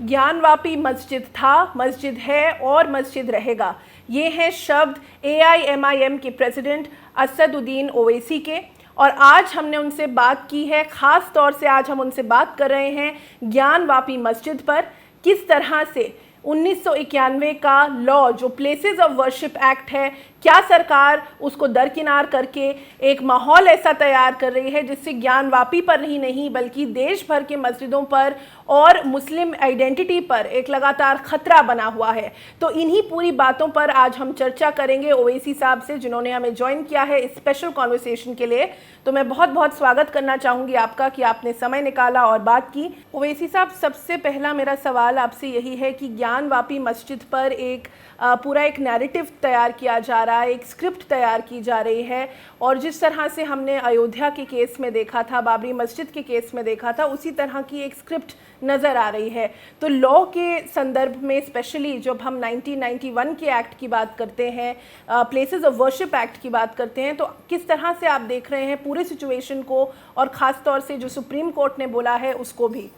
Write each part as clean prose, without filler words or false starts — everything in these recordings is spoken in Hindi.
ज्ञानवापी मस्जिद था, मस्जिद है और मस्जिद रहेगा। ये हैं शब्द AIMIM के प्रेसिडेंट असदुद्दीन ओवैसी के। और आज हमने उनसे बात की है, ख़ास तौर से आज हम उनसे बात कर रहे हैं ज्ञानवापी मस्जिद पर। किस तरह से 1991 का लॉ जो प्लेसेस ऑफ वर्शिप एक्ट है, क्या सरकार उसको दरकिनार करके एक माहौल ऐसा तैयार कर रही है जिससे ज्ञानवापी पर ही नहीं बल्कि देश भर के मस्जिदों पर और मुस्लिम आइडेंटिटी पर एक लगातार खतरा बना हुआ है। तो इन्हीं पूरी बातों पर आज हम चर्चा करेंगे ओवैसी साहब से, जिन्होंने हमें ज्वाइन किया है इस स्पेशल कॉन्वर्सेशन के लिए। तो मैं बहुत बहुत स्वागत करना चाहूँगी आपका कि आपने समय निकाला और बात की। ओवैसी साहब, सबसे पहला मेरा सवाल आपसे यही है कि ज्ञानवापी मस्जिद पर एक पूरा एक नैरेटिव तैयार किया जा रहा है, एक स्क्रिप्ट तैयार की जा रही है, और जिस तरह से हमने अयोध्या के केस में देखा था, बाबरी मस्जिद के केस में देखा था, उसी तरह की एक स्क्रिप्ट नज़र आ रही है। तो लॉ के संदर्भ में स्पेशली जब हम 1991 के एक्ट की बात करते हैं, प्लेसेस ऑफ वर्शिप एक्ट की बात करते हैं, तो किस तरह से आप देख रहे हैं पूरे सिचुएशन को, और ख़ास तौर से जो सुप्रीम कोर्ट ने बोला है उसको भी?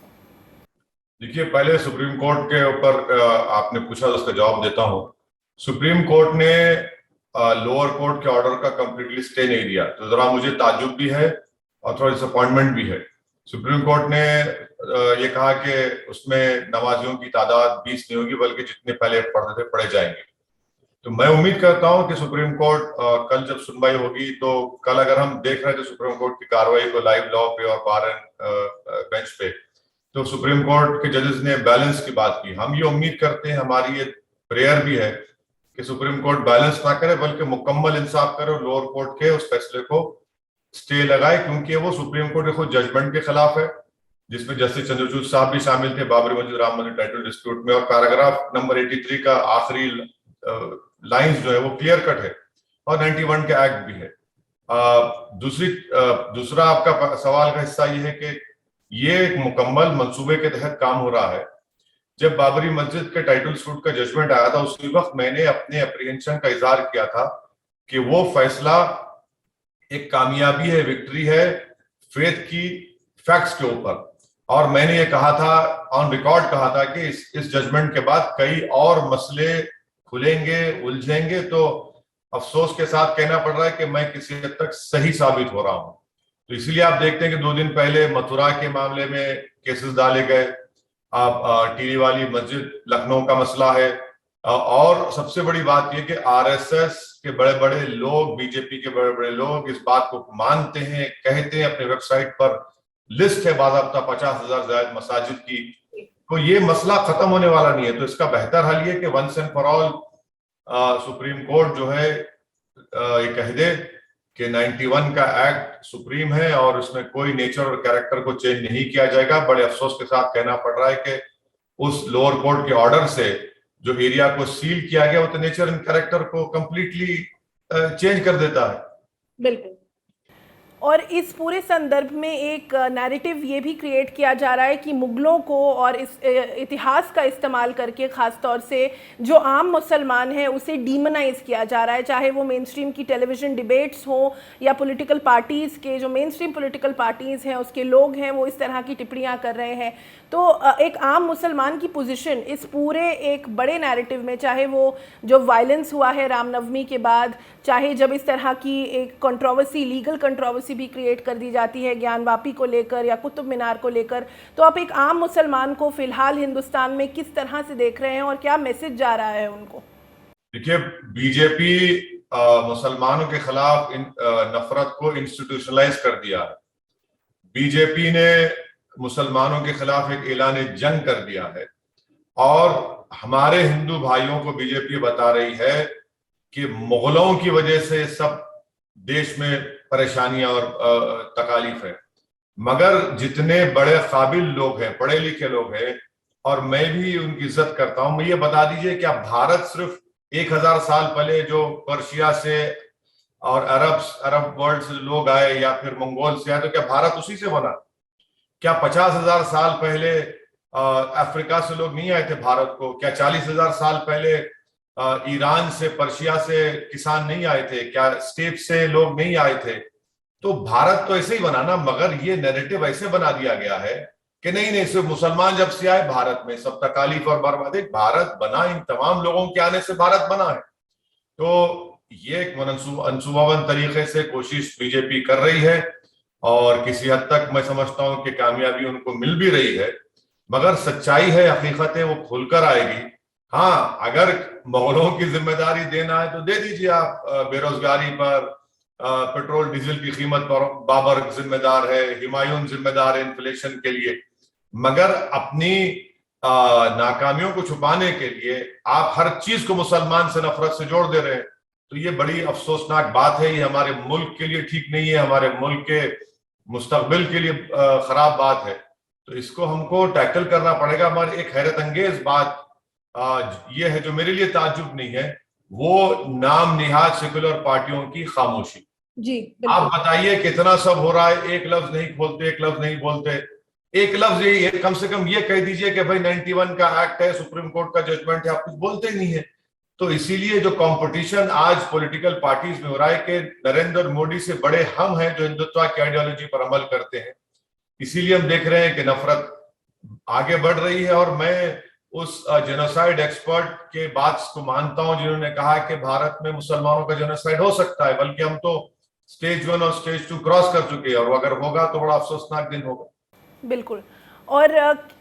देखिए, पहले सुप्रीम कोर्ट के ऊपर आपने पूछा तो उसका जवाब देता हूं। सुप्रीम कोर्ट ने लोअर कोर्ट के ऑर्डर का कंप्लीटली स्टे नहीं दिया, तो जरा मुझे ताज्जुब भी है और थोड़ा डिसअपॉइंटमेंट भी है। सुप्रीम कोर्ट ने ये कहा कि उसमें नमाजियों की तादाद 20 नहीं होगी, बल्कि जितने पहले पढ़ते थे पढ़े जाएंगे। तो मैं उम्मीद करता हूं कि सुप्रीम कोर्ट कल जब सुनवाई होगी, तो कल अगर हम देख रहे थे सुप्रीम कोर्ट की कार्रवाई को लाइव लॉ पे और बार एंड बेंच पे, तो सुप्रीम कोर्ट के जजेस ने बैलेंस की बात की। हम ये उम्मीद करते हैं, हमारी ये प्रेयर भी है कि सुप्रीम कोर्ट बैलेंस ना करे बल्कि मुकम्मल इंसाफ करे और लोअर कोर्ट के उस फैसले को स्टे लगाए, क्योंकि वो सुप्रीम कोर्ट के खुद जजमेंट के खिलाफ है, जिसमें जस्टिस चंद्रचूड़ साहब भी शामिल थे बाबरी मस्जिद राम मंदिर टाइटल डिस्प्यूट में। और पैराग्राफ नंबर 83 का आखिरी लाइंस जो है वो क्लियर कट है, और 91 का एक्ट भी है। दूसरा आपका सवाल का हिस्सा ये है कि ये एक मुकम्मल मंसूबे के तहत काम हो रहा है। जब बाबरी मस्जिद के टाइटल डिस्प्यूट का जजमेंट आया था, उसी वक्त मैंने अपने अप्रीहेंशन का इजहार किया था कि वो फैसला एक कामयाबी है, विक्ट्री है फेथ की फैक्ट्स के ऊपर। और मैंने ये कहा था, ऑन रिकॉर्ड कहा था कि इस जजमेंट के बाद कई और मसले खुलेंगे, उलझेंगे। तो अफसोस के साथ कहना पड़ रहा है कि मैं किसी हद तक सही साबित हो रहा हूं। तो इसलिए आप देखते हैं कि 2 दिन पहले मथुरा के मामले में केसेस डाले गए, आप टीरी वाली मस्जिद लखनऊ का मसला है, और सबसे बड़ी बात यह कि RSS के बड़े बड़े लोग, बीजेपी के बड़े बड़े लोग इस बात को मानते हैं, कहते हैं, अपने वेबसाइट पर लिस्ट है बाकायदा 50,000 जायद मसाजिद की। तो ये मसला खत्म होने वाला नहीं है। तो इसका बेहतर हल ये कि once and for all supreme court जो है ये कह दे कि 91 का एक्ट सुप्रीम है और उसमें कोई नेचर और कैरेक्टर को चेंज नहीं किया जाएगा। बड़े अफसोस के साथ कहना पड़ रहा है कि उस लोअर कोर्ट के ऑर्डर से जो एरिया को सील किया गया, वो तो नेचर एंड कैरेक्टर को कंप्लीटली चेंज कर देता है। बिल्कुल। और इस पूरे संदर्भ में एक नैरेटिव ये भी क्रिएट किया जा रहा है कि मुग़लों को और इस इतिहास का इस्तेमाल करके ख़ास तौर से जो आम मुसलमान है उसे डीमोनाइज़ किया जा रहा है, चाहे वो मेन स्ट्रीम की टेलीविज़न डिबेट्स हो या पॉलिटिकल पार्टीज़ के जो मेन स्ट्रीम पॉलिटिकल पार्टीज़ हैं उसके लोग हैं वो इस तरह की टिप्पणियाँ कर रहे हैं। तो एक आम मुसलमान की पोजीशन इस पूरे एक बड़े नैरेटिव में, चाहे वो जो वायलेंस हुआ है रामनवमी के बाद, चाहे जब इस तरह की एक कंट्रोवर्सी, लीगल कंट्रोवर्सी भी क्रिएट कर दी जाती है ज्ञानवापी को लेकर या कुतुब मीनार को लेकर, तो आप एक आम मुसलमान को फिलहाल हिंदुस्तान में किस तरह से देख रहे हैं और क्या मैसेज जा रहा है उनको? देखिए, बीजेपी मुसलमानों के खिलाफ नफरत को इंस्टीट्यूशनलाइज कर दिया है। बीजेपी ने मुसलमानों के खिलाफ एक ऐलान जंग कर दिया है, और हमारे हिंदू भाइयों को बीजेपी बता रही है कि मुगलों की वजह से सब देश में परेशानियां और तकालीफ है। मगर जितने बड़े काबिल लोग हैं, पढ़े लिखे लोग हैं, और मैं भी उनकी इज्जत करता हूं, मैं ये बता दीजिए क्या भारत सिर्फ 1000 साल पहले जो पर्शिया से और अरब वर्ल्ड से लोग आए या फिर मंगोल से आए, तो क्या भारत उसी से बना? क्या 50,000 साल पहले अफ्रीका से लोग नहीं आए थे भारत को? क्या 40,000 साल पहले ईरान से, पर्शिया से किसान नहीं आए थे? क्या स्टेप से लोग नहीं आए थे? तो भारत तो ऐसे ही बना ना, मगर ये नैरेटिव ऐसे बना दिया गया है कि नहीं नहीं सिर्फ मुसलमान जब से आए भारत में सब तकालीफ और बर्बादी, भारत बना इन तमाम लोगों के आने से भारत बना है। तो ये एक मनसूबाबंद तरीके से कोशिश बीजेपी कर रही है और किसी हद तक मैं समझता हूं कि कामयाबी उनको मिल भी रही है, मगर सच्चाई है, हकीकत है, वो खुलकर आएगी। हाँ, अगर मुगलों की जिम्मेदारी देना है तो दे दीजिए आप, बेरोजगारी पर, पेट्रोल डीजल की कीमत पर बाबर जिम्मेदार है, हुमायूं जिम्मेदार है इन्फ्लेशन के लिए, मगर अपनी नाकामियों को छुपाने के लिए आप हर चीज को मुसलमान से नफरत से जोड़ दे रहे हैं। तो ये बड़ी अफसोसनाक बात है, ये हमारे मुल्क के लिए ठीक नहीं है, हमारे मुल्क के मुस्तकबिल के लिए खराब बात है। तो इसको हमको टैकल करना पड़ेगा। मगर एक हैरत अंगेज बात ये है जो मेरे लिए ताज्जुब नहीं है, वो नाम निहाद सेकुलर पार्टियों की खामोशी। जी आप बताइए कितना सब हो रहा है, एक लफ्ज नहीं बोलते, एक लफ्ज नहीं बोलते। एक लफ्ज यही है, कम से कम ये कह दीजिए कि भाई 91 का एक्ट है, सुप्रीम कोर्ट का जजमेंट है, आप कुछ बोलते ही नहीं है। तो इसीलिए जो कंपटीशन आज पॉलिटिकल पार्टीज में हो रहा है कि नरेंद्र मोदी से बड़े हम हैं जो हिंदुत्व की आइडियोलॉजी पर अमल करते हैं, इसीलिए हम देख रहे हैं कि नफरत आगे बढ़ रही है। और मैं उस जेनोसाइड एक्सपर्ट के बात को मानता हूं जिन्होंने कहा कि भारत में मुसलमानों का जेनोसाइड हो सकता है, बल्कि हम तो स्टेज 1 और स्टेज 2 क्रॉस कर चुके हैं, और अगर होगा तो बड़ा अफसोसनाक दिन होगा। बिल्कुल। और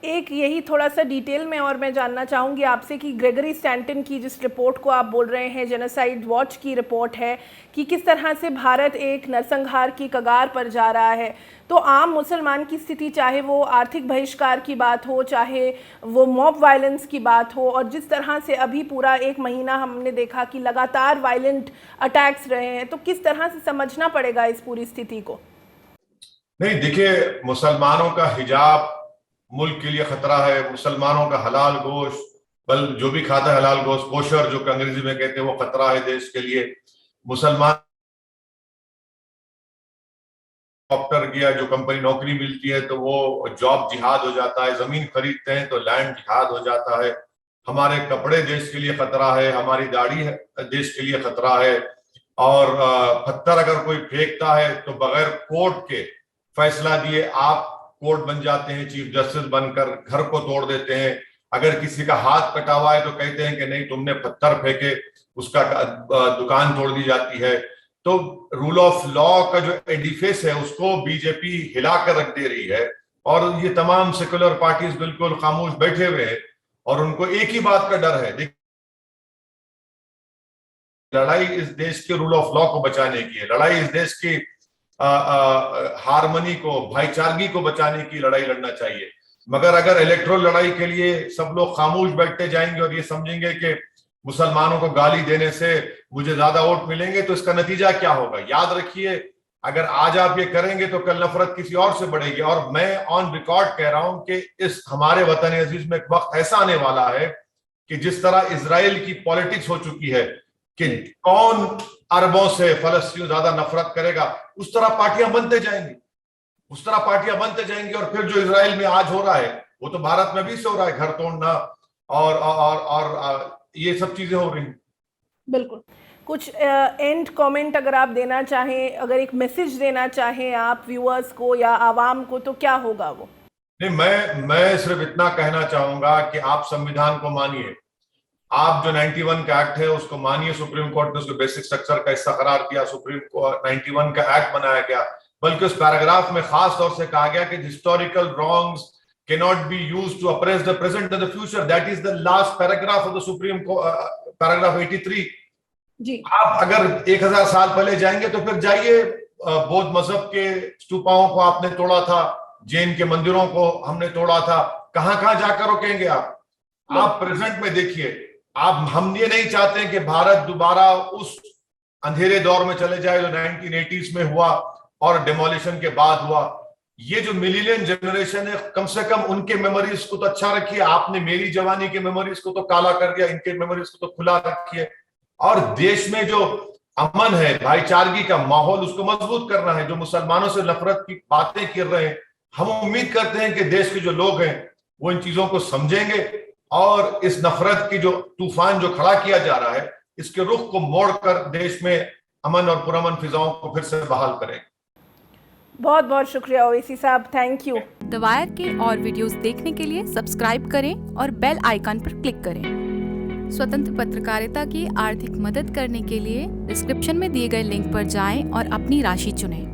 एक यही थोड़ा सा डिटेल में और मैं जानना चाहूँगी आपसे कि ग्रेगरी स्टैंटन की जिस रिपोर्ट को आप बोल रहे हैं, जेनोसाइड वॉच की रिपोर्ट है कि किस तरह से भारत एक नरसंहार की कगार पर जा रहा है। तो आम मुसलमान की स्थिति, चाहे वो आर्थिक बहिष्कार की बात हो, चाहे वो मॉब वायलेंस की बात हो, और जिस तरह से अभी पूरा एक महीना हमने देखा कि लगातार वायलेंट अटैक्स रहे हैं, तो किस तरह से समझना पड़ेगा इस पूरी स्थिति को? नहीं देखिए, मुसलमानों का हिजाब मुल्क के लिए खतरा है, मुसलमानों का हलाल गोश्त, बल जो भी खाता है हलाल गोश्त, कोशर जो अंग्रेजी में कहते हैं, वो खतरा है देश के लिए। मुसलमान डॉक्टर गया, जो कंपनी नौकरी मिलती है तो वो जॉब जिहाद हो जाता है, जमीन खरीदते हैं तो लैंड जिहाद हो जाता है। हमारे कपड़े देश के लिए खतरा है, हमारी दाढ़ी देश के लिए खतरा है। और पत्थर अगर कोई फेंकता है तो बगैर कोर्ट के फैसला दिए आप कोर्ट बन जाते हैं, चीफ जस्टिस बनकर घर को तोड़ देते हैं। अगर किसी का हाथ कटा हुआ है तो कहते हैं कि नहीं तुमने पत्थर फेंके, उसका दुकान तोड़ दी जाती है। तो रूल ऑफ लॉ का जो एडिफिस है उसको बीजेपी हिला कर रख दे रही है, और ये तमाम सेकुलर पार्टीज बिल्कुल खामोश बैठे हुए हैं, और उनको एक ही बात का डर है, लड़ाई इस देश के रूल ऑफ लॉ को बचाने की है, लड़ाई इस देश की हारमनी को, भाईचारगी को बचाने की लड़ाई लड़ना चाहिए। मगर अगर इलेक्ट्रोल लड़ाई के लिए सब लोग खामोश बैठते जाएंगे और ये समझेंगे कि मुसलमानों को गाली देने से मुझे ज्यादा वोट मिलेंगे, तो इसका नतीजा क्या होगा? याद रखिए, अगर आज आप ये करेंगे तो कल नफरत किसी और से बढ़ेगी। और मैं ऑन रिकॉर्ड कह रहा हूं कि इस हमारे वतन अजीज में एक वक्त ऐसा आने वाला है कि जिस तरह इजराइल की पॉलिटिक्स हो चुकी है कि कौन अरबों से फलस्तीन ज्यादा नफरत करेगा, उस तरह पार्टियां बनते जाएंगी, उस तरह पार्टियां बनते जाएंगी। और फिर जो इजराइल में आज हो रहा है वो तो भारत में भी से हो रहा है, घर तोड़ना और ये सब चीजें हो रही हैं। बिल्कुल। कुछ एंड कमेंट अगर आप देना चाहें, अगर एक मैसेज देना चाहें आप व्यूअर्स को या आवाम को, तो क्या होगा वो? नहीं, मैं सिर्फ इतना कहना चाहूंगा कि आप संविधान को मानिए, आप जो 91 का एक्ट है उसको मानिए। सुप्रीम कोर्ट ने उसको बेसिक स्ट्रक्चर का हिस्सा करार किया, सुप्रीम कोर्ट 91 का एक्ट बनाया गया, बल्कि उस पैराग्राफ में खास तौर से कहा गया कि historical wrongs cannot be used to appraise the present and the future. That is the last paragraph of the Supreme Court, paragraph 83. जी। आप अगर 1000 साल पहले जाएंगे तो फिर जाइए, बौद्ध मजहब के स्तूपाओं को आपने तोड़ा था, जैन के मंदिरों को हमने तोड़ा था, कहां कहां जाकर रोकेंगे आप प्रेजेंट में देखिए। हम ये नहीं चाहते कि भारत दोबारा उस अंधेरे दौर में चले जाए जो 1980s में हुआ और डिमोलिशन के बाद हुआ। ये जो मिलेनियम जनरेशन है, कम से कम उनके मेमोरीज को तो अच्छा रखिए। आपने मेरी जवानी के मेमोरीज को तो काला कर दिया, इनके मेमोरीज को तो खुला रखिए। और देश में जो अमन है, भाईचारगी का माहौल, उसको मजबूत करना है। जो मुसलमानों से नफरत की बातें कर रहे हैं, हम उम्मीद करते हैं कि देश के जो लोग हैं वो इन चीजों को समझेंगे और इस नफरत की जो तूफान जो खड़ा किया जा रहा है, इसके रुख को मोड़कर देश में अमन और पुरअमन फिजाओं को फिर से बहाल करेंगे। बहुत बहुत शुक्रिया ओवैसी साहब, थैंक यू। द वायर के और वीडियोस देखने के लिए सब्सक्राइब करें और बेल आइकन पर क्लिक करें। स्वतंत्र पत्रकारिता की आर्थिक मदद करने के लिए डिस्क्रिप्शन में दिए गए लिंक पर जाएं और अपनी राशि चुनें।